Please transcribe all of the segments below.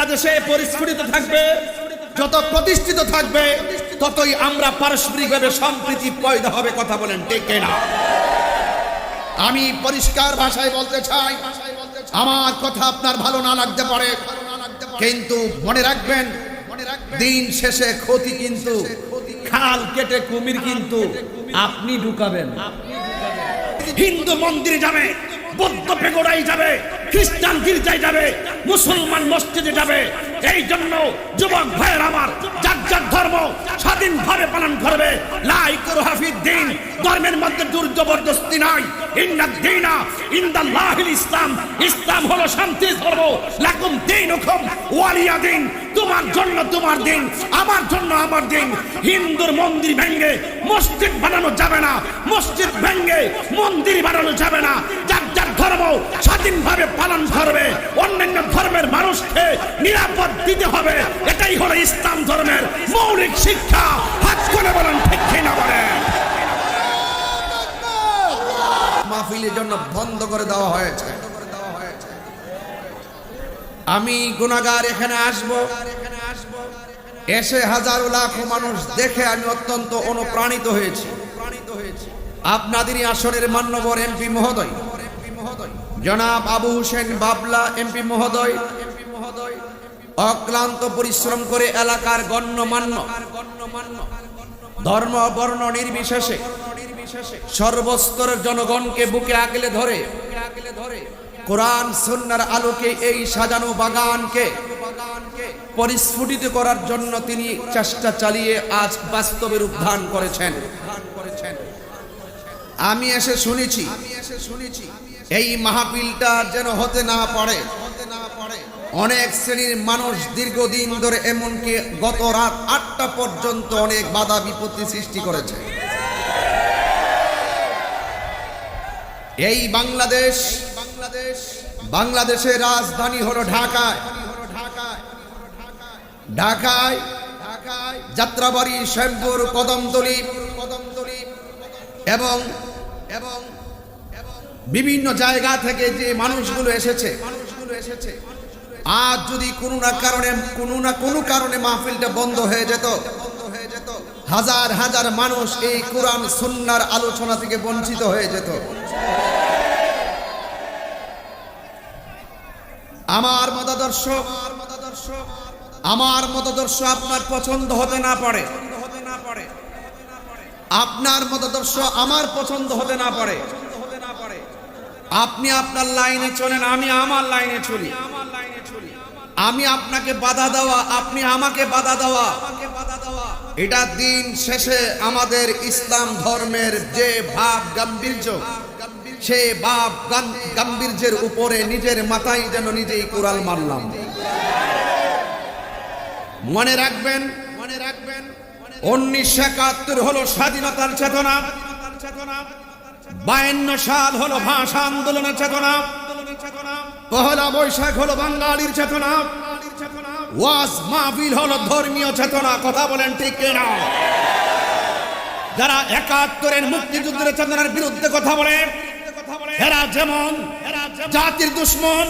বাংলাদেশে পরিস্ফুটিত থাকবে, যত প্রতিষ্ঠিত থাকবে, ততই আমরা পারস্পরিকভাবে সম্প্রীতি পয়দা হবে। কথা বলেন ঠিক কিনা? আমি পরিষ্কার ভাষায় বলতে চাই, আমার কথা আপনার ভালো না লাগতে পারে, কিন্তু মনে রাখবেন, দিন শেষে ক্ষতি কিন্তু খাল কেটে কুমির কিন্তু আপনি ঢুকাবেন। হিন্দু মন্দিরে যাবে, বৌদ্ধ পেগোডায় যাবে, খ্রিস্টান গির্জায় যাবে, মুসলমান মসজিদে যাবে। এই জন্য যুবক ভাইয়ের আমার, যার যার ধর্ম স্বাধীনভাবে পালন করবে। লা ইকরাহা ফিদ্দীন, ধর্মের মধ্যে জোর জবরদস্তি নাই। ইন্নাদ দীনা ইনদাল্লাহিল ইসলাম, ইসলাম হলো শান্তির ধর্ম। লাকুম দীনুকুম ওয়ালিয়া দীন, তোমার জন্য তোমার দিন, আমার জন্য আমার দিন। হিন্দুর মন্দির ভেঙে মসজিদ বানানো যাবে না, মসজিদ ভেঙে মন্দির বানানো যাবে না। যার যার ধর্ম স্বাধীনভাবে পালন করবে, অন্যান্য ধর্মের মানুষকে নিরাপদ দিতে হবে। এটাই হলো ইসলাম ধর্মের মৌলিক শিক্ষা। হাত করে বলেন ঠিক কিনা বলেন? মাহফিলের জন্য বন্ধ করে দেওয়া হয়েছে। আমি গুনাহগার এখানে আসব, এসে হাজারো লাখো মানুষ দেখে আমি অত্যন্ত অনুপ্রাণিত হয়েছি। আপনাদেরই আসনের মান্যবর এমপি মহোদয় জনাব আবু হোসেন বাবলা এমপি মহোদয় অক্লান্ত পরিশ্রম করে এলাকার গণ্যমান্য ধর্ম বর্ণ নির্বিশেষে সর্বস্তরের জনগণকে বুকে আগলে ধরে কোরআন সুন্নাহর আলোকে এই সাজানো বাগানকে পরিস্ফুটিত করার জন্য তিনি চেষ্টা চালিয়ে আজ বাস্তবে রূপ ধারণ করেছেন। আমি এসে শুনেছি এই মাহফিলটা যেন হতে না পারে। অনেক শ্রেণীর মানুষ দীর্ঘদিন ধরে, এমনকি গত রাত 8টা পর্যন্ত অনেক বাধা বিপত্তি সৃষ্টি করেছে। এই বাংলাদেশের রাজধানী হলো ঢাকায়। যাত্রাবাড়ি, শ্যামপুর, কদমতলী এবং বিভিন্ন জায়গা থেকে যে মানুষগুলো এসেছে, আজ যদি কোনো কারণে মাহফিলটা বন্ধ হয়ে যেত, হাজার হাজার মানুষ এই কোরআন সুন্নাহর আলোচনা থেকে বঞ্চিত হয়ে যেত। আমার মতাদর্শ আপনার পছন্দ হতে না পারে, আপনার মতাদর্শ আমার পছন্দ হতে না পারে। আপনি আপনার লাইনে চলেন, আমি আমার লাইনে চলি। আমি আপনাকে বাধা দেওয়া, আপনি আমাকে বাধা দেওয়া, এটা দিন শেষে আমাদের ইসলাম ধর্মের যে ভাব গাম্ভীর্য, সেই ভাব গাম্ভীর্যের উপরে নিজের মাথায় যেন নিজেই কুড়াল মারলাম। মনে রাখবেন 1971 হলো স্বাধীনতার চেতনা, 52 সাল হলো ভাষা আন্দোলনের চেতনা, পহেলা বৈশাখ হলো বাঙালির চেতনা, ওয়াজ মাহফিল হলো ধর্মীয় চেতনা। কথা বলেন ঠিক কিনা? যারা 71-এর মুক্তিযুদ্ধের চেতনার বিরুদ্ধে কথা বলে, এরা যেমন জাতির দুশ্মন।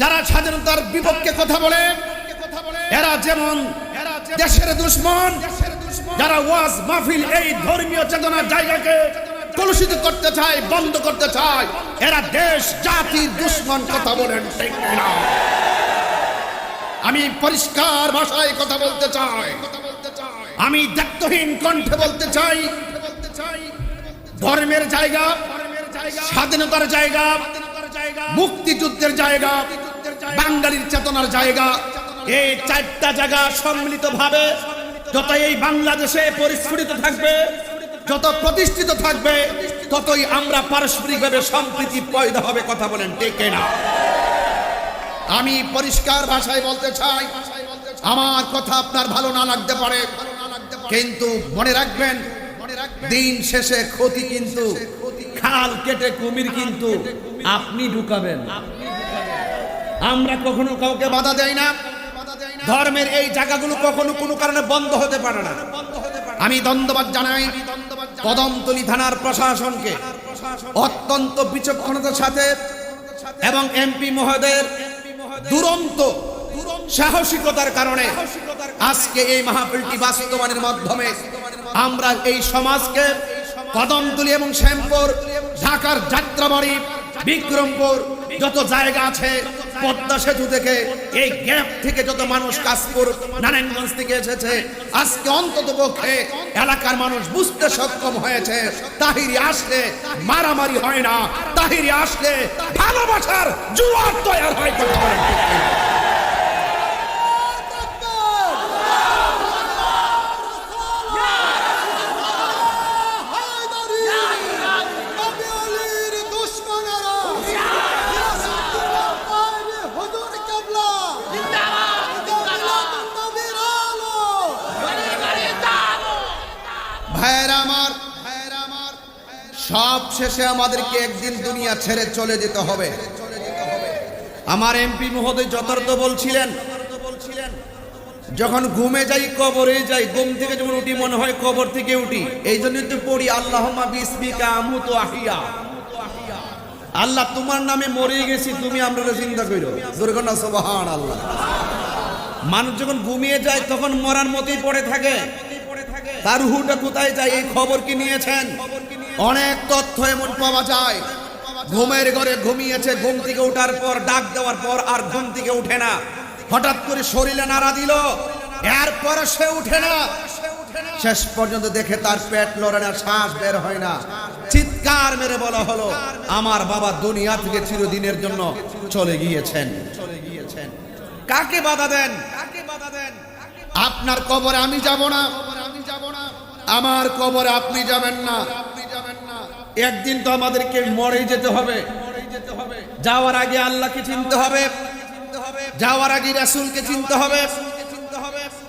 যারা স্বাধীনতার বিপক্ষে কথা বলে, এরা যেমন দেশের দুশ্মন। যারা ওয়াজ মাহফিল এই ধর্মীয় চেতনার জায়গাকে কলুষিত করতে চায়, বন্ধ করতে চায়, এরা দেশ জাতির দুশ্মন। কথা বলেন ঠিক না? আমি পরিষ্কার ভাষায় কথা বলতে চাই, আমি দায়িত্বহীন কণ্ঠে বলতে চাই, ধর্মের জায়গা, স্বাধীনতার জায়গা, মুক্তিযুদ্ধের জায়গা, বাঙালির চেতনার জায়গা, এই 4টা জায়গা সম্মিলিত ভাবে যত এই বাংলাদেশে পরিস্ফুটিত থাকবে, যত প্রতিষ্ঠিত থাকবে, ততই আমরা পারস্পরিকভাবে সম্প্রীতি পয়দা হবে। কথা বলেন ঠিক না? আমি পরিষ্কার ভাষায় বলতে চাই, আমার কথা আপনার ভালো না লাগতে পারে, কিন্তু মনে রাখবেন, দিন শেষে ক্ষতি কিন্তু খাল কেটে কুমির কিন্তু আপনি ঢুকাবেন। আমরা কখনো কাউকে বাধা দেই না। ধর্মের এই জায়গাগুলো কখনো কোনো কারণে বন্ধ হতে পারে না। আমি ধন্যবাদ জানাই কদমতলী থানার প্রশাসনকে, অত্যন্ত বিচক্ষণতার সাথে এবং এমপি মহোদয়ের দুরন্ত সাহসিকতার কারণে আজকে এই মাহফিলটি বাস্তবায়নের মাধ্যমে আমরা এই সমাজকে কদমতলী এবং শ্যামপুর, ঢাকার যাত্রাবাড়ি, বিক্রমপুর যত জায়গা আছে, পদ্মা সেতু থেকে এই গ্যাপ থেকে যত মানুষ, কাশপুর, নারায়ণগঞ্জ থেকে এসেছে, আজকে অন্তত পক্ষে এলাকার মানুষ বুঝতে সক্ষম হয়েছে তাহিরি আসলে মারামারি হয় না, তাহিরি আসলে ভালোবাসার জোয়ার তৈরি হয়। কথা বলেন ঠিক কিনা? সব শেষে আমাদেরকে একদিন দুনিয়া ছেড়ে চলে যেতে হবে। আমার এমপি মহোদয় যথার্থ বলছিলেন, যখন ঘুমে যাই কবরে যাই, ঘুম থেকে যখন উঠি মনে হয় কবর থেকে উঠি। এই জন্য তো পড়ি আল্লাহুম্মা বিসমিকা আমুতু আহিয়া। আল্লাহ তোমার নামে মরে গেছি, তুমি আমরা চিন্তা করো। দুর্গনা সুবহানাল্লাহ। মানুষ যখন ঘুমিয়ে যায় তখন মরার মতোই পড়ে থাকে, তার রুহটা কোথায় যায় এই খবর কি নিয়েছেন? অনেক তথ্য এমন পাওয়া যায়, ঘুমের ঘরে ঘুমিয়েছে, ঘুম থেকে ওঠার পর ডাক দেওয়ার পর আর ঘুম থেকে উঠে না, হঠাৎ করে শরীরে নাড়া দিল, এরপর সে উঠে না, শেষ পর্যন্ত দেখে তার পেট লড়ে না, শ্বাস বের হয় না, চিৎকার মেরে বলা হলো আমার বাবা দুনিয়া থেকে চিরদিনের জন্য চলে গিয়েছেন। কাকে বাধা দেন? আপনার কবরে আমি যাব না, আমার কবরে আপনি যাবেন না। একদিন তো আমাদেরকে মরে যেতে হবে। যাওয়ার আগে আল্লাহকে চিনতে হবে, যাওয়ার আগে রাসূলকে চিনতে হবে,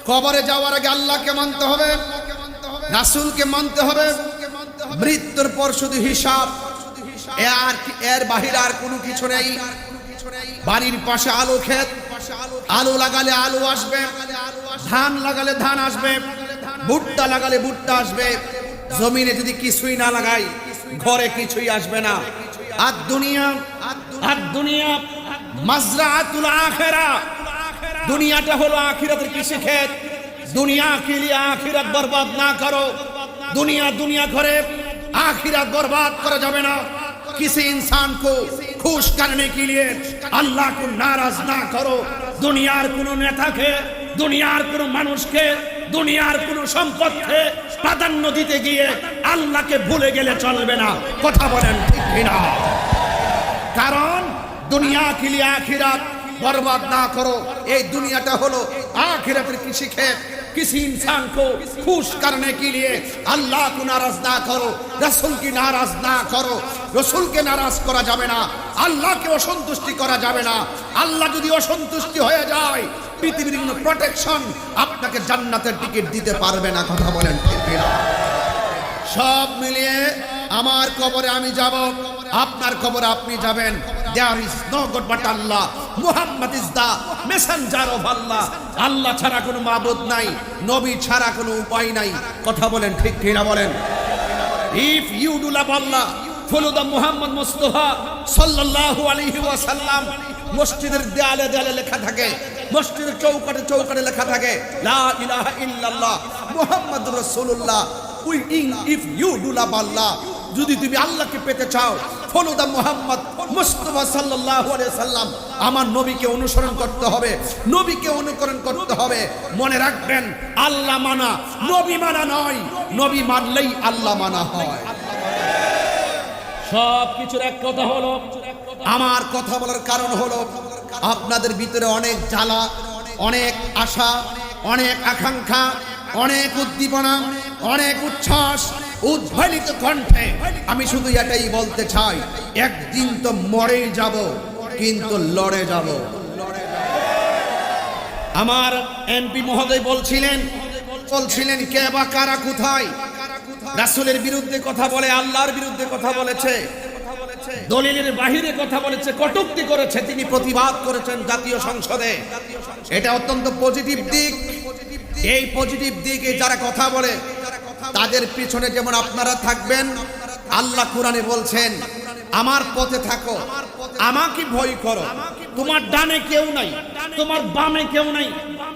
কবরে যাওয়ার আগে আল্লাহকে মানতে হবে, রাসূলকে মানতে হবে। মৃত্যুর পর শুধু হিসাব, এর বাহিরে আর কোনো কিছু নেই। বাড়ির পাশে আলু ক্ষেত, আলু লাগালে আলু আসবে, ধান লাগালে ধান আসবে, ভুট্টা লাগালে ভুট্টা আসবে। জমিনে যদি কিছুই না লাগাই ঘরে কিছুই আসবে না। আর দুনিয়া মাজরাতুল আখিরা, দুনিয়াটা হলো আখিরাতের কৃষি ক্ষেত। দুনিয়া के लिए আখিরাত বরবাদ না করো। দুনিয়া করে আখিরাত বরবাদ করা যাবে না। किसी इंसान को खुश करने के लिए अल्लाह को नाराज ना करो। दुनियार কোনো নেতাকে, দুনিয়ার কোনো মানুষকে, দুনিয়ার কোনো সম্পদকে প্রাধান্য দিতে গিয়ে আল্লাহকে ভুলে গেলে চলবে না। কথা বলেন ঠিক কিনা? কারণ দুনিয়া के लिए आखिरत बर्बाद ना करो। এই দুনিয়াটা হলো আখিরাতের কৃষি ক্ষেত। किसी इंसान को खुश करने के लिए अल्लाह को नाराज ना करो, रसूल की नाराज ना करो। रसूल के नाराज करा जाবে না, আল্লাহকে অসন্তুষ্টি করা যাবে না। আল্লাহ যদি অসন্তুষ্টি হয়ে যায় পৃথিবীর কোনো প্রোটেকশন আপনাকে জান্নাতের টিকিট দিতে পারবে না। কথা বলেন ঠিক কিনা? সব মিলিয়ে আমার কবরে আমি যাব, আপনার কবরে আপনি যাবেন। There is no God but Allah. Muhammad is the messenger of Allah. আল্লাহ ছাড়া কোনো মাবুদ নাই, নবী ছাড়া কোনো উপায় নাই। কথা বলেন ঠিক কিনা বলেন? If you do love Allah, follow the Muhammad Mustafa sallallahu alaihi wasallam. মসজিদের দেয়ালে দেয়ালে লেখা থাকে, মসজিদের চৌকাঠে চৌকাঠে লেখা থাকে লা ইলাহা ইল্লাল্লাহ মুহাম্মাদুর রাসূলুল্লাহ। If you do love Allah, যদি তুমি আল্লাহকে পেতে চাও, ফলো দা মুহাম্মদ মুস্তাফা সাল্লাল্লাহু আলাইহি সাল্লাম। আমার নবীকে অনুসরণ করতে হবে, নবীকে অনুকরণ করতে হবে। মনে রাখবেন, আল্লাহ মানা নবী মানা নয়, নবী মানলেই আল্লাহ মানা হয়। সব কিছুর এক কথা হলো, আমার কথা বলার কারণ হলো আপনাদের ভিতরে অনেক জ্বালা, অনেক আশা, অনেক আকাঙ্ক্ষা, অনেক উদ্দীপনা, অনেক উচ্ছ্বাস, উদ্বেলিত কণ্ঠে আমি শুধু এটাই বলতে চাই, একদিন তো মরেই যাব, কিন্তু লড়ে যাব। আমার এমপি মহোদয় বলছিলেন কে বা কারা কোথায় রাসূলের বিরুদ্ধে কথা বলে, আল্লাহর বিরুদ্ধে কথা বলেছে, দলিলের বাহিরে কথা বলেছে, কটূক্তি করেছে, তিনি প্রতিবাদ করেছেন জাতীয় সংসদে। এটা অত্যন্ত পজিটিভ দিক। এই পজিটিভ দিকে যারা কথা বলে তাদের পিছনে যেমন আপনারা থাকবেন, আল্লাহ কোরআনে বলছেন আমার পথে থাকো, আমাকে ভয় করো, তোমার ডানে কেউ নাই, তোমার বামে কেউ নাই,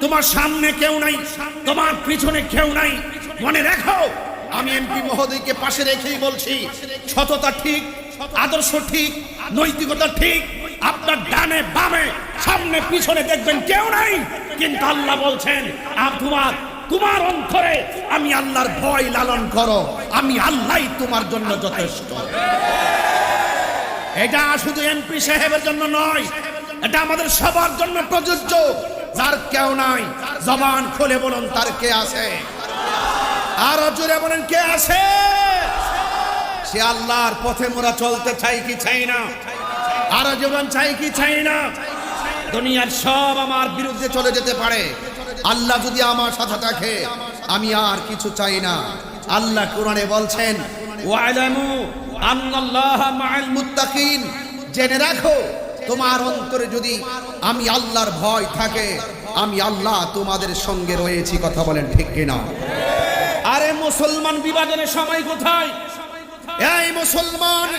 তোমার সামনে কেউ নাই, তোমার পিছনে কেউ নাই। মনে রাখো, আমি এমপি মহোদয়কে পাশে রেখেই বলছি, সততা ঠিক, আদর্শ ঠিক, নৈতিকতা ঠিক। আপনার ডানে বামে সামনে পিছনে দেখবেন কেউ নাই, কিন্তু আল্লাহ বলছেন তোমার অন্তরে আমি আল্লাহর ভয় লালন করো, আমি আল্লাহই তোমার জন্য যথেষ্ট। এটা শুধু এমপি সাহেবের জন্য নয়, এটা আমাদের সবার জন্য প্রযোজ্য। যার কেউ নাই, জবান খুলে বলুন তার কে আছে? আরো জোরে বলেন কে আছে? সে আল্লাহর পথে মোরা চলতে চাই কি চাই না? আরো জীবন চাই কি চাই না? দুনিয়ার সব আমার বিরুদ্ধে চলে যেতে পারে, আল্লাহ যদি আমার সাথে থাকে আমি আর কিছু চাই না। আল্লাহ কোরআনে বলছেন, ওয়ালামু আন্নাল্লাহা মাআল মুত্তাকিন, জেনে রাখো তোমার অন্তরে যদি আমি আল্লাহর ভয় থাকে, আমি আল্লাহ তোমাদের সঙ্গে রয়েছি। কথা বলেন ঠিক কিনা? আরে মুসলমান বিভাজনের সময় কোথায়? এই মুসলমান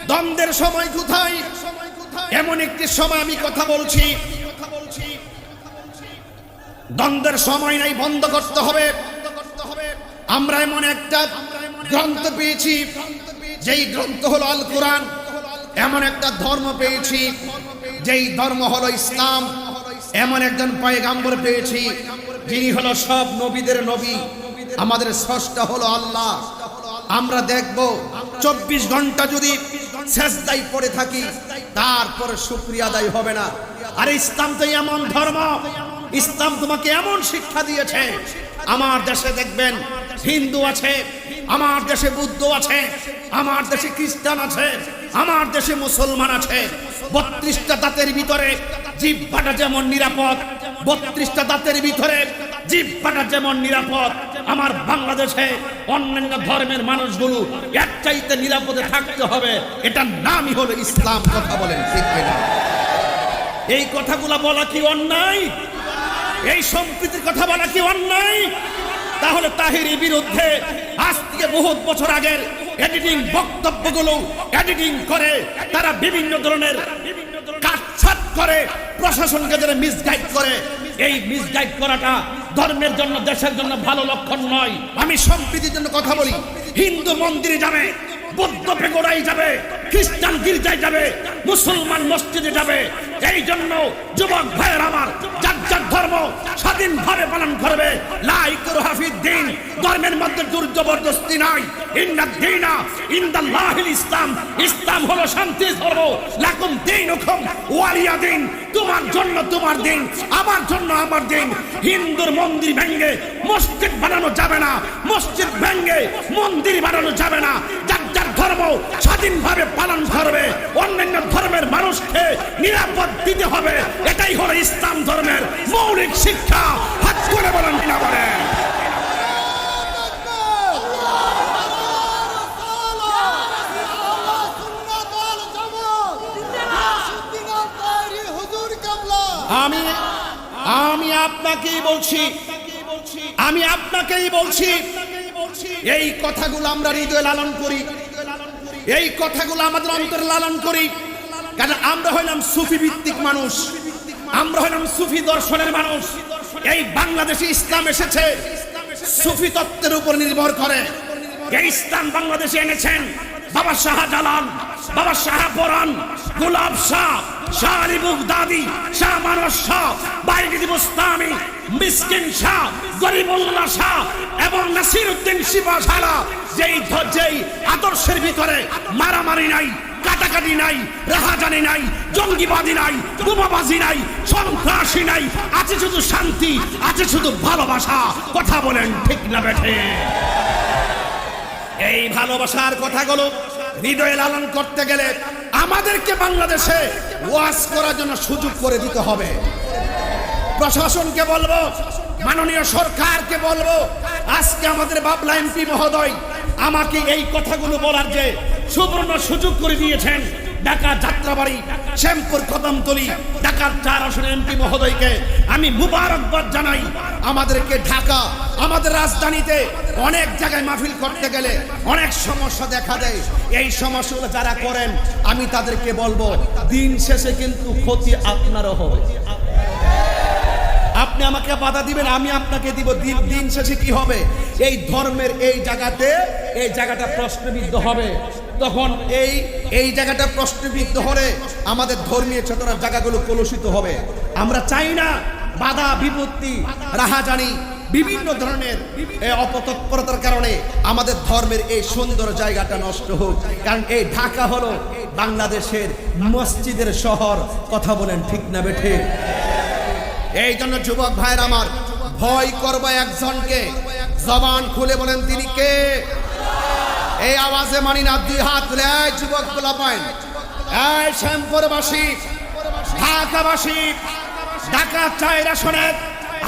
দ্বন্দ্বের সময় কোথায়? এমন একটি সময় আমি কথা বলছি, দ্বন্দ্বের সময় নাই, বন্ধ করতে হবে। আমরা এমন একটা গ্রন্থ পেয়েছি, যেই গ্রন্থ হলো আল কোরআন। এমন একটা ধর্ম পেয়েছি, যেই ধর্ম হলো ইসলাম। এমন একজন পয়গম্বর পেয়েছি, যিনি হলো সব নবীদের নবী। আমাদের স্রষ্টা হলো আল্লাহ। আমরা দেখব 24 ঘন্টা যদি সেজদায় পড়ে থাকি, তারপরে শুকরিয়া আদায় হবে না। আর ইসলাম তো এমন ধর্ম, ইসলাম তোমাকে এমন শিক্ষা দিয়েছে। আমার দেশে দেখবেন হিন্দু আছে, আমার দেশে বুদ্ধ আছে, আমার দেশে খ্রিস্টান আছে, আমার দেশে মুসলমান আছে। 32টা দাঁতের ভিতরে জিহ্বাটা যেমন নিরাপদ, 32টা দাঁতের ভিতরে জিহ্বাটা যেমন নিরাপদ, আমার বাংলাদেশে অন্যান্য ধর্মের মানুষগুলো এর চাইতে নিরাপদে থাকতে হবে। এটার নামই হলো ইসলাম। কথা বলেন ঠিক কিনা? এই কথাগুলো বলা কি অন্যায়? এই সম্প্রীতির কথা বলা কি অন্যায়? তাহলে তাহিরের বিরুদ্ধে আজ থেকে বহুত বছর আগের এডিটিং বক্তব্যগুলো এডিটিং করে তারা বিভিন্ন ধরনের কাটছাট করে প্রশাসনকে যারা মিসগাইড করে, এই মিসগাইড করাটা ধর্মের জন্য, দেশের জন্য ভালো লক্ষণ নয়। আমি সম্প্রীতির জন্য কথা বলি। হিন্দু মন্দিরে যাবে, বৌদ্ধ পেগোড়ায় যাবে, খ্রিস্টান গির্জায় যাবে, মুসলমান মসজিদে যাবে। এই জন্য যুবক ভাইয়ের আমার, যার যার ধর্ম স্বাধীনভাবে পালন করবে। লা ইকরাহা ফিদ্দীন, ধর্মের মধ্যে জোর জবরদস্তি নাই। ইন্নাদ-দীনা ইনদাল্লাহিল ইসলাম, ইসলাম হলো শান্তির ধর্ম। লাকুম দীনুকুম ওয়ালিয়া দীন, তোমার জন্য তোমার দিন, আমার জন্য আমার দিন। হিন্দুর মন্দির ভেঙে মসজিদ বানানো যাবে না, মসজিদ ভেঙে মন্দির বানানো যাবে না। যার যার ধর্ম স্বাধীনভাবে পালন করবে, অন্যান্য ধর্মের মানুষকে নিরাপদ দিতে হবে। এটাই হলো ইসলাম ধর্মের মৌলিক শিক্ষা। হাত করে বলেন কিনা বলেন? আমি আপনাকেই বলছি, আমি আপনাকেই বলছি, এই কথাগুলো আমরা হৃদয়ে লালন করি, এই কথাগুলো আমাদের অন্তরে লালন করি। কারণ আমরা হইলাম সুফি ভিত্তিক মানুষ, আমরা হইলাম সুফি দর্শনের মানুষ। এই বাংলাদেশে ইসলাম এসেছে সুফি তত্ত্বের উপর নির্ভর করে। এই ইসলাম বাংলাদেশে এনেছেন বাবা শাহজালাল, বাবা শাহপরান, গোলাপ শাহ, শাহ আলী বুগদাদি, শাহ মানস শাহ, বাইজিদ বুস্তামি, মিসকিন শাহ, গরিবুল্লাহ শাহ এবং নাসিরউদ্দিন শিবশালা। যেই আদর্শের ভিতরে মারামারি নাই, কাটাকাটি নাই, রাহাজানি নাই, জঙ্গিবাদী নাই, বোমাবাজি নাই, সন্ত্রাসী নাই, আছে শুধু শান্তি, আছে শুধু ভালোবাসা। কথা বলেন ঠিক না বেঠে? এই ভালোবাসার কথাগুলো হৃদয়ে লালন করতে গেলে আমাদেরকে বাংলাদেশে ওয়াজ করার জন্য সুযোগ করে দিতে হবে। প্রশাসনকে বলবো, মাননীয় সরকারকে বলবো, আজকে আমাদের বাবলা এমপি মহোদয় আমাকে এই কথাগুলো বলার যে সুবর্ণ সুযোগ করে দিয়েছেন। ঢাকা যাত্রাবাড়ি, শ্যামপুর, কদমতলী, ঢাকার 4 আসনের এমপি মহোদয়কে আমি মুবারকবাদ জানাই। আমাদেরকে ঢাকা আমাদের রাজধানীতে অনেক জায়গায় মাহফিল করতে গেলে অনেক সমস্যা দেখা দেয়। এই সমস্যাগুলো যারা করেন আমি তাদেরকে বলবো, দিন শেষে কিন্তু ক্ষতি আপনারও হবে। আপনি আমাকে বাধা দিবেন, আমি আপনাকে দিব, দিন শেষে কি হবে? এই ধর্মের এই জায়গাটা প্রশ্নবিদ্ধ হবে। তখন এই জায়গাটা প্রশ্নবিদ্ধ হলে আমাদের ধর্মীয় চেতনার জায়গাগুলো কলুষিত হবে। আমরা চাই না বাধা বিপত্তি রাহাজানি বিভিন্ন ধরনের অপতৎপরতার কারণে আমাদের ধর্মের এই সুন্দর জায়গাটা নষ্ট হোক। কারণ এই ঢাকা হলো বাংলাদেশের মসজিদের শহর। কথা বলেন ঠিক না বেঠে? এই জন্য যুবক ভাইয়ের আমার, ভয় করবো একজনকে, জবান খুলে বলেন তিনি কে? এই আওয়াজে মানি না, দুই হাত তুলে যুবক গুলা পাইন, এই শ্যামপুরবাসী, ঢাকাবাসী, ঢাকা 4 আসনের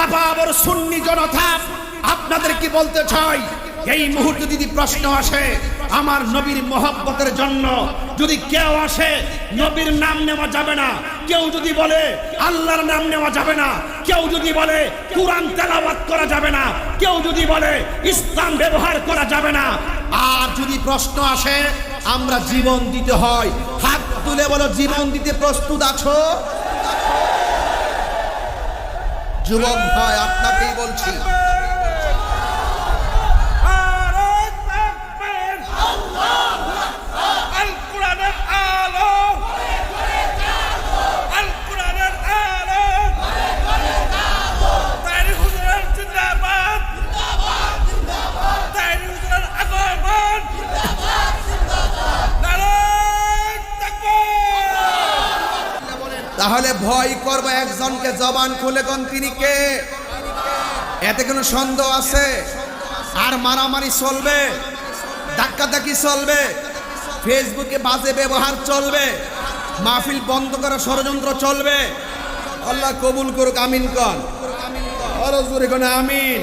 আবার সুন্নি জনতা, আপনাদের কি বলতে চাই, এই মুহূর্তে যদি প্রশ্ন আসে আমার নবীর মহব্বতের জন্য যদি কেউ আসে, নবীর নাম নেওয়া যাবে না। কেউ যদি বলে আল্লাহর নাম নেওয়া যাবে না, কেউ যদি বলে কুরআন তেলাওয়াত করা যাবে না, কেউ যদি বলে ইসলাম ব্যবহার করা যাবে না, আর যদি প্রশ্ন আসে আমরা জীবন দিতে হয়, হাত তুলে বলো জীবন দিতে প্রস্তুত আছো? যুবক ভাই আপনাকেই বলছি, তাহলে ভয় করবো একজনকে, জবান খুলে কোন তিনি কে? এতে কোনো সন্দেহ আছে? আর মারামারি চলবে, ধাক্কাধাক্কি চলবে, ফেসবুকে বাজে ব্যবহার চলবে, মাহফিল বন্ধ করার ষড়যন্ত্র চলবে। আল্লাহ কবুল করুক, আমিন কন, জোরে কোন আমিন।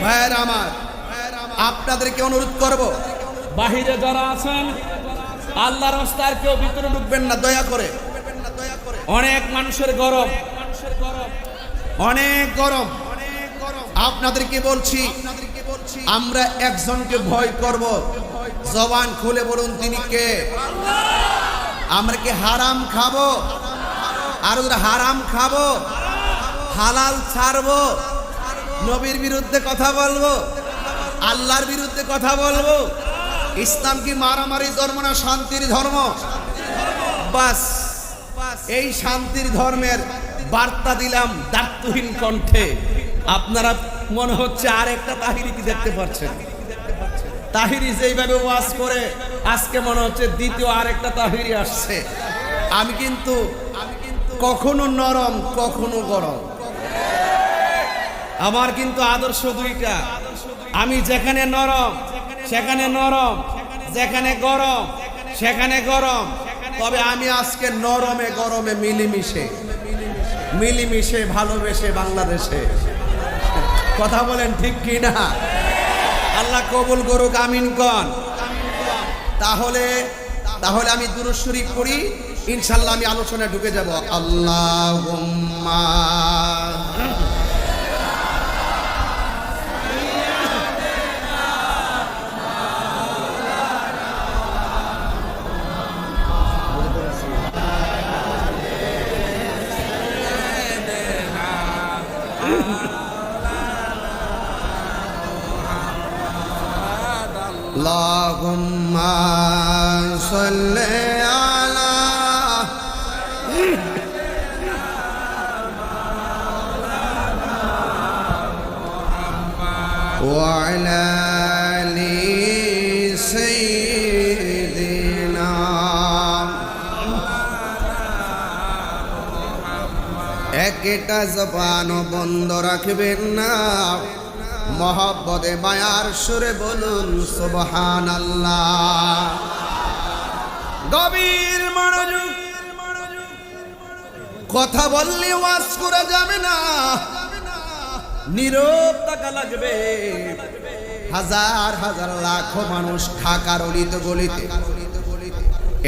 ভাইয়ের আমার, আপনাদেরকে অনুরোধ করব, বাহিরে যারা আছেন আল্লাহর রাস্তায় কেউ ভিতরে ঢুকবেন না দয়া করে। অনেক মানুষের গরম, অনেক গরম। আপনাদেরকে বলছি, আমরা একজনকে ভয় করব, জবান খুলে বলুন তিনি কে? আমরা কি হারাম খাবো? আর হারাম খাবো, হালাল ছাড়বো, নবীর বিরুদ্ধে কথা বলবো, আল্লাহর বিরুদ্ধে কথা বলবো? ইসলাম কি মারামারি ধর্ম না শান্তির ধর্ম? বাস এই শান্তির ধর্মের বার্তা দিলাম দায়িত্বহীন কণ্ঠে। আপনারা মনে হচ্ছে আর একটা তাহিরি কি দেখতে পাচ্ছেন? তাহিরি যেইভাবে ওয়াজ করে আজকে মনে হচ্ছে দ্বিতীয় আরেকটা তাহিরি আসছে। আমি কিন্তু কখনো নরম কখনো গরম, আমার কিন্তু আদর্শ দুইটা। আমি যেখানে নরম সেখানে নরম, যেখানে গরম সেখানে গরম। তবে আমি আজকে নরমে গরমে মিলিমিশে ভালোবেসে বাংলাদেশে। কথা বলেন ঠিক কি না? আল্লাহ কবুল করুক, আমিন কন। তাহলে আমি দুরূদ শরীফ পড়ি, ইনশাআল্লাহ আমি আলোচনায় ঢুকে যাব। আল্লাহুম্মা Allahumma salli ala wa ala ali sayyidina। একটা জবান বন্ধ রাখবেন না, মহব্বতে মায়ার সুরে বলুন সুবহানাল্লাহ। গভীর মনোযোগ, কথা বললে ওয়াজ করা যাবে না, নীরব থাকা লাগবে। হাজার হাজার লাখো মানুষ ঢাকার অলিত গলিতে।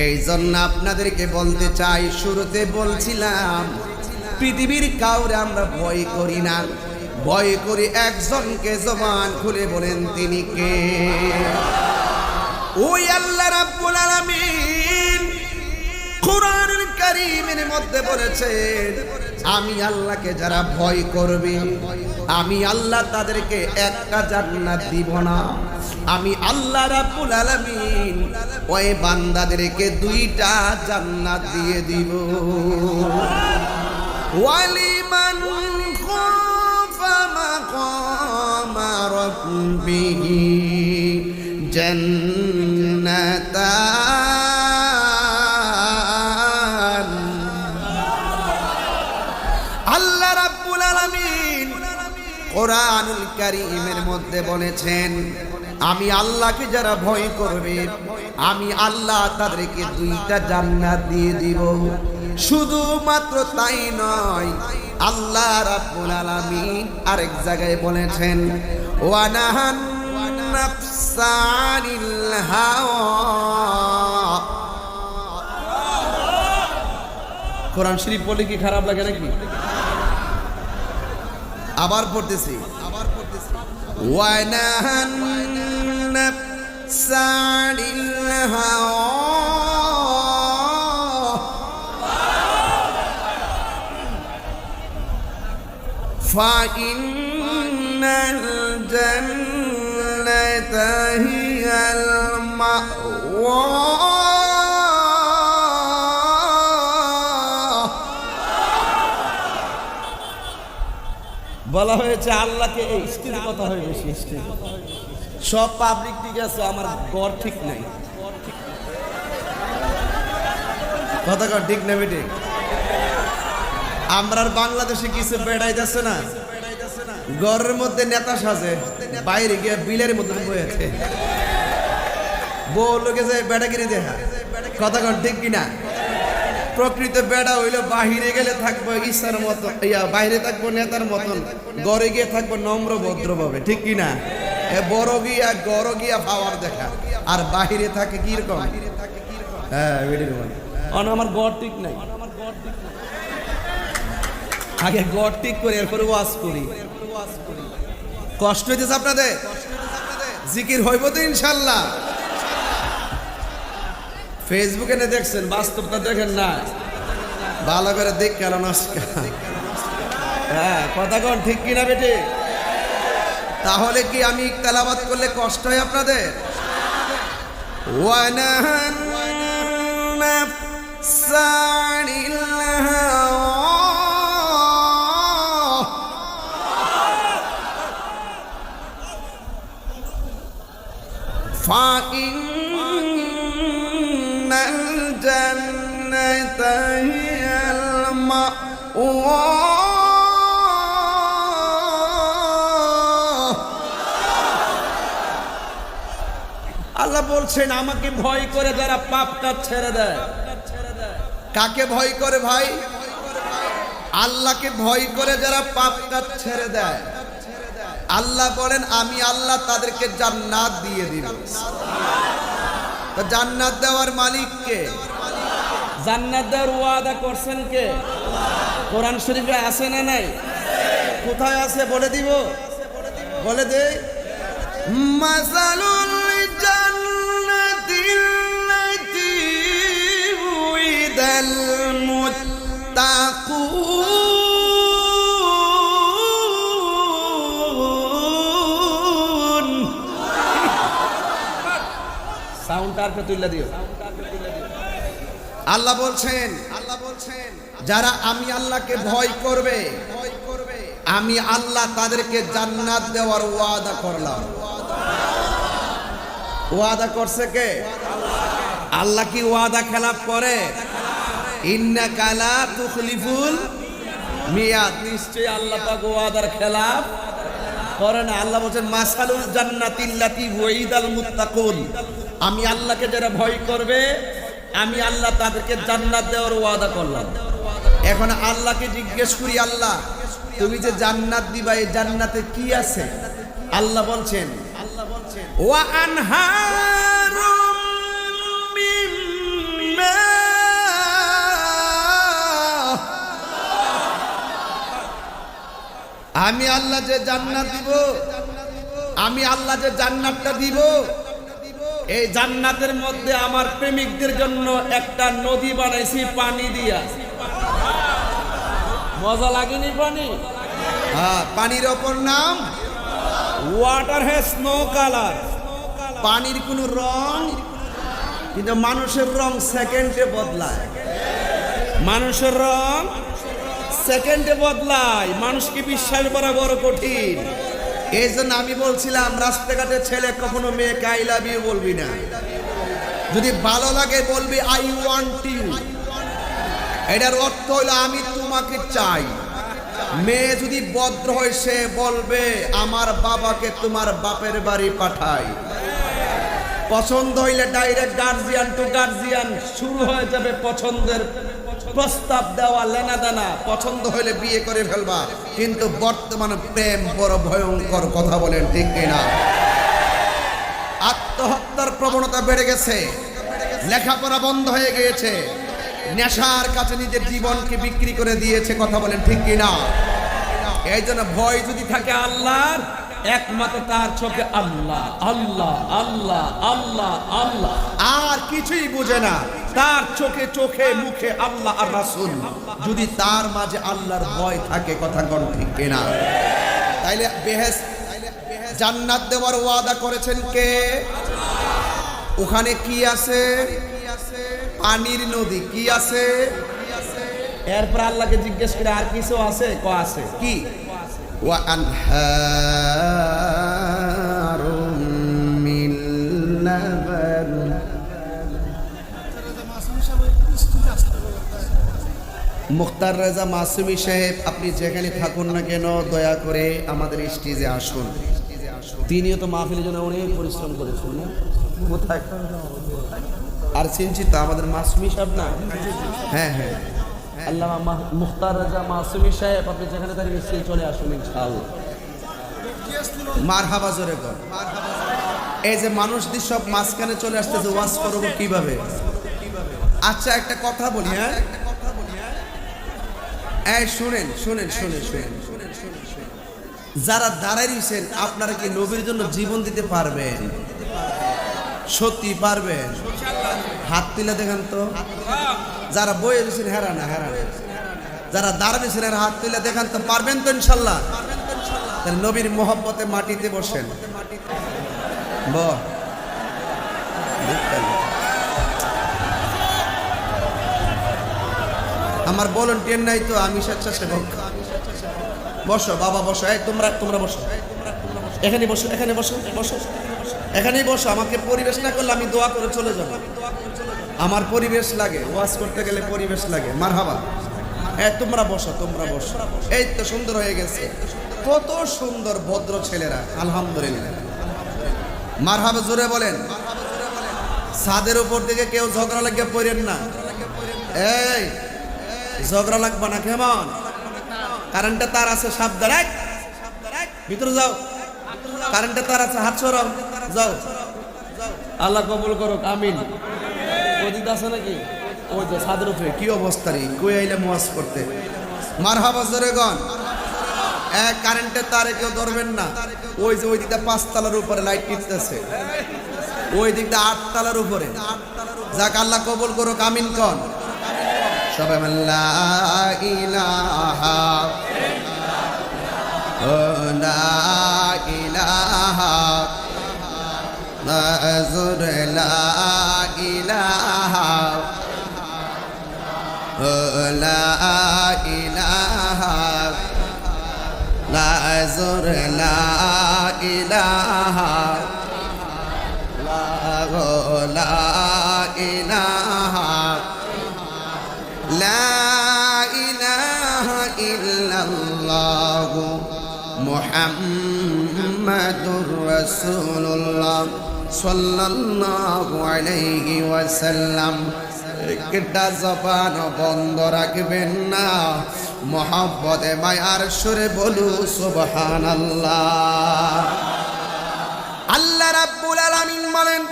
এই জন্য আপনাদেরকে বলতে চাই, শুরুতে বলছিলাম পৃথিবীর কাউরে আমরা ভয় করি না, ভয় করি একজনকে, জবান খুলে বলেন তিনি কে? ওই আল্লাহ রাব্বুল আলামিন কুরআনুল কারীমের মধ্যে বলেছেন, আমি আল্লাহকে যারা ভয় করবে আমি আল্লাহ তাদেরকে একটা জান্নাত দিব না, আমি আল্লাহ রাব্বুল আলামিন ওই বান্দাদেরকে দুইটা জান্নাত দিয়ে দিব। ওয়ালিমান খাফা মাকামা রাব্বিহি জান্নাতান। আল্লাহ রাব্বুল আলামিন কোরআনুল কারীমের মধ্যে বলেছেন, আমি আল্লাহকে যারা ভয় করবে আমি আল্লাহ তাদেরকে দুইটা জান্নাত দিয়ে দিব। শুধুমাত্র তাই নয়, আল্লাহ রাব্বুল আলামিন আরেক জায়গায় বলেছেন, ওয়া নাহান নাফসা আনিল হাওয়া। কোরআন শরীফ বলে কি খারাপ লাগে নাকি? আবার পড়তেছি, ওয়া নাহান নাফসা আনিল হাওয়া فإن الجنة هي المأوى। বলা হয়েছে আল্লাহকে, এই স্ত্রীর কথা হয়ে বেশি, সব পাবলিক ঠিক আছে, আমার ঘর ঠিক নাই। কথা কর ঠিক না বেটে? আমরা বাংলাদেশে কিছু বেড়াইতেছে না, ঘরের মধ্যে নেতা সাজে, বাইরে গিয়ে বিলের মধ্যে বয়েছে, বউ লোকে যে বেড়াগিরি দেখা। কথা কন ঠিক কিনা? প্রকৃত বেড়া হইলে বাহিরে গেলে থাকবো ইচ্ছার মতো, বাইরে থাকবো নেতার মতন, ঘরে গিয়ে থাকবো নম্র ভদ্রভাবে, ঠিক কিনা? বড় গিয়া গড় গিয়া পাওয়ার দেখা, আর বাহিরে থাকে কিরকম? হ্যাঁ, আমার ঘর ঠিক নাই, আগে গড় ঠিক করে এরপরে ওয়াজ করি। কষ্ট হইতেছে আপনাদের? জিকির হইব তো ইনশাল্লাহ। ফেসবুকে না দেখছেন, বাস্তবটা দেখেন না, ভালো করে দেখ কেন নস্কা। হ্যাঁ, কথা কন ঠিক কিনা বেটে? তাহলে কি আমি তেলাওয়াত করলে কষ্ট হয় আপনাদের? ওয়ানাহান নাফসা আনিল হাওয়া فإن الجنة هي المأوى। আল্লাহ বলছেন, আমাকে ভয় করে যারা পাপটা ছেড়ে দেয়। কাকে ভয় করে ভাই? আল্লাহকে ভয় করে যারা পাপটা ছেড়ে দেয়, আল্লাহ বলেন আমি আল্লাহ তাদেরকে জান্নাত দিয়ে দিব। তো জান্নাত দেওয়ার মালিক কে? জান্নাত দেওয়ার ওয়াদা করছেন কে? কোরআন শরীফে আছে না নাই? কোথায় আছে বলে দিব? বলে দে, মাসালুল জান্নাতিল্লাতী উইদাল মুত্তাকুন। সাউন্ডটারকে তুইলা দিও। আল্লাহ বলছেন যারা আমি আল্লাহকে ভয় করবে আমি আল্লাহ তাদেরকে জান্নাত দেওয়ার ওয়াদা করলাম। ওয়াদা করছে কে? আল্লাহ কি ওয়াদা খেলাফ করে? ইন্নাকা লা তুখলিফুল মিয়াদ। নিশ্চয়ই আল্লাহ পাক ওয়াদার খেলাফ করে না। আল্লাহ বলেন মাসালুল জান্নাতিল্লাতী ওয়াইদাল মুত্তাকুন। আমি আল্লাহকে যারা ভয় করবে আমি আল্লাহ তাদেরকে জান্নাত দেওয়ার ওয়াদা করলাম। এখন আল্লাহকে জিজ্ঞেস করি, আল্লাহ তুমি যে জান্নাত দিবা এই জান্নাতে কি আছে? আল্লাহ বলছেন ওয়া আনহারুম মিন মা আমি আল্লাহ যে জান্নাত দিব, আমি আল্লাহ যে জান্নাতটা দিব, এই জান্নাতের মধ্যে আমার প্রেমিকদের জন্য একটা নদী বানাইছি পানি দিয়া। মজা লাগেনি পানি? হ্যাঁ, পানির অপর নাম ওয়াটার হ্যাজ নো কালার। পানির কোনো রং, কিন্তু মানুষের রং সেকেন্ডে বদলায়। মানুষের রং সেকেন্ডে বদলায়, মানুষকে বিশ্বাস করা বড় কঠিন। এই জন্য আমি বলছিলাম রাস্তাঘাটে ছেলে কখনো মেয়েকে আই লাভ ইউ বলবি না, যদি ভালো লাগে বলবি আই ওয়ান্ট ইউ। এটার অর্থ হলো আমি তোমাকে চাই। মেয়ে যদি ভদ্র হয় সে বলবে আমার বাবাকে তোমার বাপের বাড়ি পাঠাই। পছন্দ হইলে ডাইরেক্ট গার্জিয়ান টু গার্জিয়ান শুরু হয়ে যাবে, পছন্দের প্রস্তাব দেওয়া, লেনা দেনা। পছন্দ হইলে বিয়ে করে ফেলবা। কিন্তু বর্তমান প্রেম বড় ভয়ঙ্কর, কথা বলেন ঠিক কিনা? আত্মহত্যার প্রবণতা বেড়ে গেছে, লেখাপড়া বন্ধ হয়ে গিয়েছে, নেশার কাছে নিজের জীবনকে বিক্রি করে দিয়েছে, কথা বলেন ঠিক কিনা? এই জন্য ভয় যদি থাকে আল্লাহর, একমাত্র তার চোখে আল্লাহ আল্লাহ আল্লাহ আল্লাহ আল্লাহ, আর কিছুই বুঝে না। তার চোখে চোখে মুখে আল্লাহ আর রাসূল। যদি তার মাঝে আল্লাহর ভয় থাকে, কথা কোন ঠিক কিনা? তাইলে বেহেশত জান্নাত দেওয়ার ওয়াদা করেছেন কে? ওখানে কি আছে? পানির নদী। কি আছে? এরপর আল্লাহকে জিজ্ঞেস করে আর কিছু আছে? ক আছে কি? ওয়া আনহারুম মিন লাবান। মুখতার রেজা মাসুমি সাহেব, আপনি যেখানে থাকুন না কেন দয়া করে আমাদের স্টেজে আসুন। তিনিও তো মাহফিলের জন্য অনেক পরিশ্রম করেছেন না? কোথায় আর চিন্তিত আমাদের মাসুমি সাহেব না? হ্যাঁ হ্যাঁ, আল্লামা মুখতার রেজা মাসুমি সাহেব, আপনি যেখানে থাকেন স্টেজে চলে আসুন ইনশাআল্লাহ। মারহাবা জোরে কর। এই যে মানুষদের সব মাঝখানে চলে আসতেছে, ওয়াজ করবো কিভাবে? আচ্ছা একটা কথা বলি, হ্যাঁ এই শুনেন শুনেন শুনেন শুনেন, যারা দাঁড়াই রয়েছেন আপনারা কি নবীর জন্য জীবন দিতে পারবেন? সত্যি পারবেন? হাত তুলে দেখেন তো। যারা বয়ে রয়েছেন হেরা না, হেরা না। যারা দাঁড়াবেছেন এর হাত তুলে দেখান তো, পারবেন তো ইনশাল্লাহ? তাহলে নবীর মোহব্বতে মাটিতে বসেন। আমার ভলান্টিয়ার নাই তো, আমি স্বেচ্ছাসেবক। বসো বাবা বসো, এই তোমরা তোমরা বসো, এখানে বসো, এখানে বসো, বসো এখানেই বসো। আমাকে পরিবেশ না করলে আমি দোয়া করে চলে যাব। আমার পরিবেশ লাগে, ওয়াজ করতে গেলে পরিবেশ লাগে। মারহাবা। হ্যাঁ তোমরা বসো, তোমরা বসো। এই তো সুন্দর হয়ে গেছে, কত সুন্দর ভদ্র ছেলেরা, আলহামদুলিল্লাহ। মারহাবা জোরে বলেন। ছাদের উপর থেকে কেউ ঝগড়া লাগিয়ে পড়েন না। এই ঝগড়া লাগবে না, কেমন? কারেন্টে তার আছে, সাবধান। ভিতরে যাও, কারেন্টে তার আছে, হাত সরাও, যাও। আল্লাহ কবুল করো, আমিন। ওদিক আছে নাকি? ওই যে ছাদের উপরে কি অবস্থা রে, কই আইলাম ওয়াজ করতে। মারহাবা জোরে গন। এক কারেন্টের তারে কেউ ধরবেন না। ওই যে ওই দিকটা 5 তলার উপরে লাইট টিপতেছে, ওই দিকটা 8 তলার উপরে। যাক আল্লাহ কবুল করো, আমিন কন সবাই। লা ইলাহা লা ইলাহা নাযুর লা ইলাহা লা ইলাহা নাযুর লা ইলাহা লা ইলাহা লা ইলাহা ইল্লাল্লাহ মুহাম্মাদুর রাসূলুল্লাহ সাল্লাল্লাহু আলাইহি ওয়াসাল্লাম। একটা জবান বন্ধ রাখবেন না, মোহাব্বতে মায়ার সুরে বলু সুবহানাল্লাহ। আল্লাহ রাব্বুল আলামিন বলেন,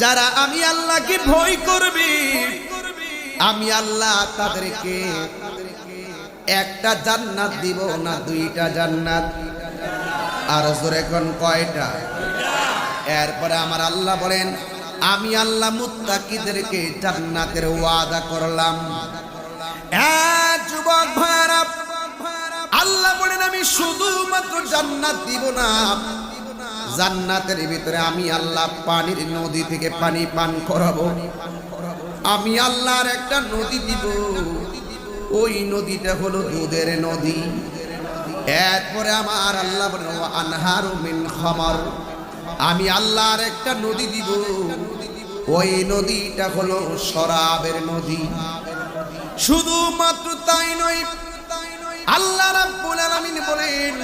যারা আমি আল্লাহকে ভয় করবে আমি আল্লাহ তাদেরকে একটা জান্নাত দিব না দুইটা জান্নাত? আর জোরে কোন কয়টা? এরপরে আমার আল্লাহ বলেন, আমি আল্লাহ মুত্তাকিদেরকে জান্নাতের ওয়াদা করলাম। যুবক ভাইরা, আল্লাহ বলেন আমি শুধুমাত্র জান্নাত দিব না, জান্নাতের ভিতরে আমি আল্লাহ পানির নদী থেকে পানি পান করাবো। আমি আল্লাহর একটা নদী দিব, ওই নদীটা হলো দুধের নদী। এরপরে আমার আল্লাহ বলেন আনহারু মিন খামার, আমি আল্লাহর একটা নদী দিব, ওই নদীটা হলো শরাবের নদী। শুধুমাত্র তাই নয়, আল্লাহ রাব্বুল আলামিন বলেন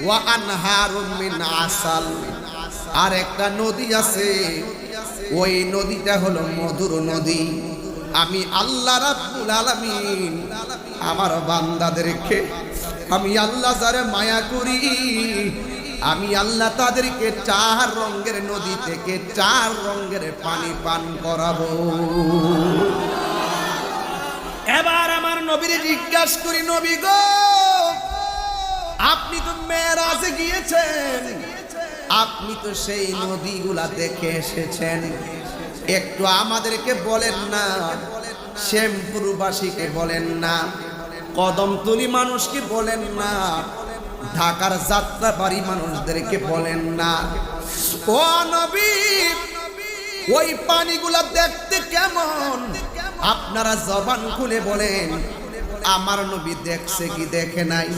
ওয়া আনহারু মিন আসাল, আর একটা নদী আছে, ওই নদীটা হলো মধুর নদী। আমি আল্লাহ রাব্বুল আলামিন আমার বান্দাদেরকে, আমি আল্লাহ যারে মায়া করি, আমি আল্লাহ তাদেরকে 4 রঙের নদী থেকে 4 রঙের পানি পান করাবো। এবার আমার নবীরে জিজ্ঞাসা করি, নবী গো, আপনি তো মেরাজে গিয়েছেন, আপনি তো সেই নদীগুলা দেখে এসেছেন, একটু আমাদেরকে বলেন না, শ্যামপুরবাসীকে বলেন না, কদমতলী মানুষকে বলেন না, ঢাকার যাত্রাবাড়ি মানুষদেরকে বলেন না, ও নবী ওই পানিগুলা দেখতে কেমন? আপনারা জবান খুলে বলেন। আমার নবী দেখছে কি দেখে নাই?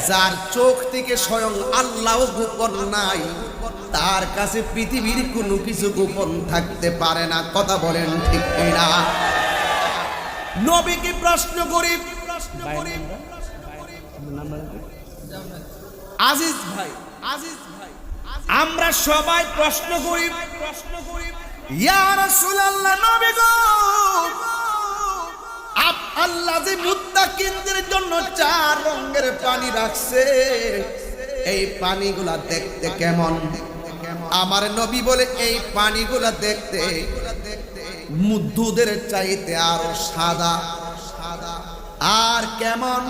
যার চোখ থেকে স্বয়ং আল্লাহ গোপন নাই, তার কাছে পৃথিবীর কোনো কিছু গোপন থাকতে পারে না। কথা বলেন ঠিক না? নবীকে প্রশ্ন করি, আজিজ ভাই, আমরা সবাই প্রশ্ন করি, ইয়া রাসূলুল্লাহ, নবী গো, আল্লাহ যে মুত্তাকিনদের জন্য 4 রঙের পানি রাখছে, এই পানিগুলা দেখতে কেমন? আমার নবী বলে এই পানিগুলা দেখতে দুধের চাইতে আরো সাদা। আর কেমন?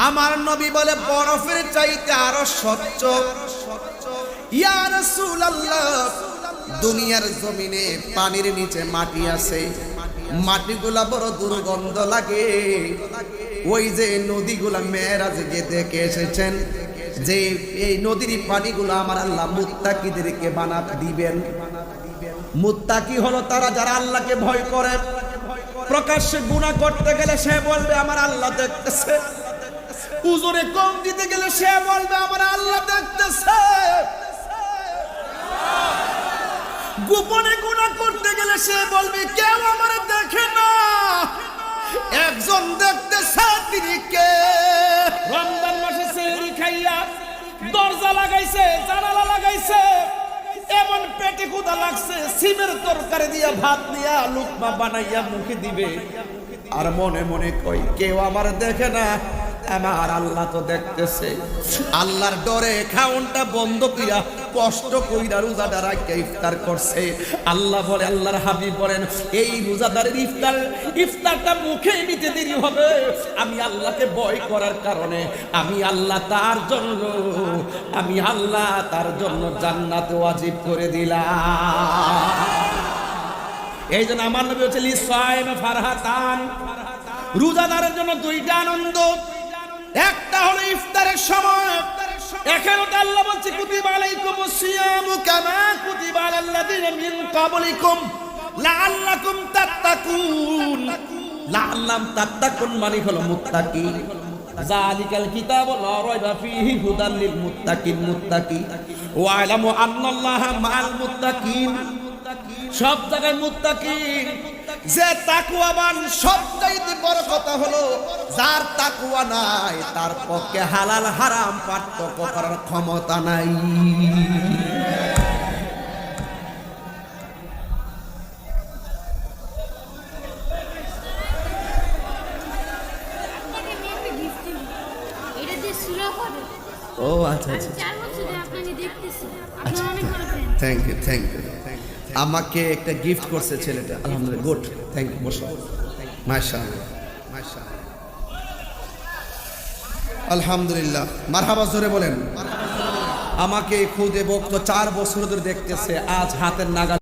আমার নবী বলে বরফের চাইতে আরো স্বচ্ছ। ইয়া রাসূলুল্লাহ, দুনিয়ার জমিনে পানির নিচে মাটি আছে, মাটিগুলা বড় দুর্গন্ধ লাগে। ওই যে নদীগুলা মেরাজে গিয়ে দেখে এসেছেন, যে এই নদীর পানিগুলো আমার আল্লাহ মুত্তাকিদেরকে বানাতে দিবেন। মুত্তাকি হলো তারা যারা আল্লাহকে ভয় করে। প্রকাশ্যে গুনাহ করতে গেলে সে বলবে আমার আল্লাহ দেখতেছে, উজুরে কম দিতে গেলে সে বলবে আমার আল্লাহ দেখতেছে, গোপনে গুনাহ করতে গেলে সে বলবে কেউ আমার দেখে না, একজন দেখতেছে, তিনি কে? রমজান মাসে সেহরি খাইয়া দরজা লাগাইছে, জানালা লাগাইছে, এমন পেটে ক্ষুধা লাগছে, সিমের তরকারি দিয়া ভাত নিয়া লুকমা বানাইয়া মুখে দিবে, আর মনে মনে কই কেউ আমার দেখে না, আমার আল্লাহ তো দেখতেছে। আল্লাহর ডরে খাউনটা বন্ধ কইরা কষ্ট কইরা রোজাদার রাখে ইফতার করছে। আল্লাহ বলে, আল্লাহর হাবিব বলেন, এই রোজাদারের ইফতারটা মুখে নিতে দেরি হবে, আমি আল্লাহকে ভয় করার কারণে আমি আল্লাহ তার জন্য জান্নাত ওয়াজিব করে দিলাম। এই জন্য আমার নবী বলেছেন লিসাইম ফারহাতান, রোজাদারের জন্য 2টা আনন্দ। একটা হলো ইফতারের সময়, এখানে তো আল্লাহ বলছে কুতিবা আলাইকুমুস সিয়ামু কামা কুতিবা আলাল্লাযিনা মিন ক্বাবলিকুম লাআল্লাকুম তাত্তাকুন। লাআল্লাম তাত্তাকুন মানে হলো মুত্তাকি। যালিকাল কিতাবু লা রাইবা ফীহি হুদাল লিল মুত্তাকিন, মুত্তাকি। ওয়া আলামু আন্নাল্লাহা মাআল মুত্তাকিন, সব জায়গায় মুত্তাকিন। যে তাকওয়াবান সবচাইতে বড় কথা হলো যার তাকওয়া নাই, তার পক্ষে হালাল হারাম পার্থক্য করার ক্ষমতা নাই। ও আচ্ছা আচ্ছা, থ্যাংক ইউ থ্যাংক ইউ। আমাকে একটা গিফট করছে ছেলেটা, আলহামদুলিল্লাহ, গুড, থ্যাংক ইউ। বসো, মাশাআল্লাহ মাশাআল্লাহ। আলহামদুলিল্লাহ, মারহাবা জোরে বলেন। আমাকে খুদে বক্ত 4 বছর ধরে দেখতেছে, আজ হাতের নাগাল